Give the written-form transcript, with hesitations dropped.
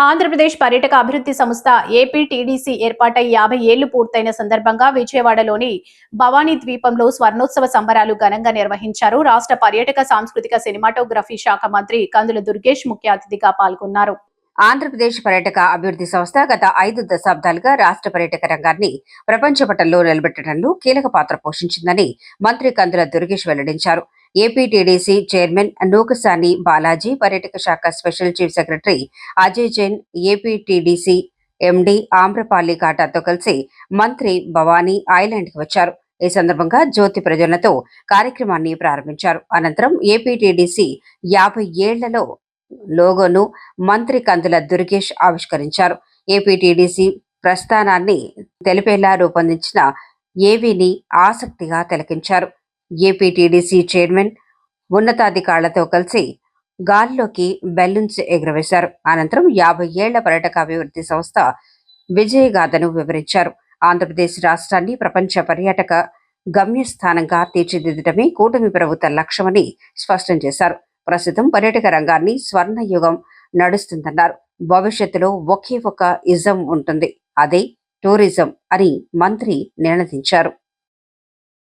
ఆంధ్రప్రదేశ్ పర్యాటక అభివృద్ధి సంస్థ ఏపీటీడీసీ ఏర్పాటై 50 ఏళ్లు పూర్తయిన సందర్భంగా విజయవాడలోని భవానీ ద్వీపంలో స్వర్ణోత్సవ సంబరాలు ఘనంగా నిర్వహించారు. రాష్ట్ర పర్యాటక సాంస్కృతిక సినిమాటోగ్రఫీ శాఖ మంత్రి కందుల దుర్గేష్ ముఖ్య అతిథిగా పాల్గొన్నారు. ఆంధ్రప్రదేశ్ పర్యాటక అభివృద్ధి సంస్థ గత 5 దశాబ్దాలుగా రాష్ట్ర పర్యాటక రంగాన్ని ప్రపంచ పటంలో నిలబెట్టడంలో కీలక పాత్ర పోషించిందని మంత్రి కందుల దుర్గేష్ వెల్లడించారు. ఏపీటీడీసీ చైర్మన్ నూకసాని బాలాజీ, పర్యాటక శాఖ special chief secretary Ajay Jain, APTDC MD Amrapali ఘాటాతో కలిసి మంత్రి భవానీ ఐలాండ్కి వచ్చారు. ఈ సందర్భంగా జ్యోతి ప్రజ్వలనతో కార్యక్రమాన్ని ప్రారంభించారు. అనంతరం ఏపీటీడీసీ 50 ఏళ్లలో లోగోను మంత్రి కందుల దుర్గేష్ ఆవిష్కరించారు. ఏపీటీడీసీ ప్రస్థానాన్ని తెలిపేలా రూపొందించిన ఏవీని ఆసక్తిగా తిలకించారు. ఏపీటీడీసీ చైర్మన్ ఉన్నతాధికారులతో కలిసి గాల్లోకి బెలూన్స్ ఎగురవేశారు. అనంతరం 50 ఏళ్ల పర్యాటక అభివృద్ధి సంస్థ విజయగాథను వివరించారు. ఆంధ్రప్రదేశ్ రాష్ట్రాన్ని ప్రపంచ పర్యాటక గమ్యస్థానంగా తీర్చిదిద్దడమే కూటమి ప్రభుత్వ లక్ష్యమని స్పష్టం చేశారు. ప్రస్తుతం పర్యాటక రంగాన్ని స్వర్ణయుగం నడుస్తుందన్నారు. భవిష్యత్తులో ఒకే ఒక ఇజం ఉంటుంది, అదే టూరిజం అని మంత్రి నినదించారు.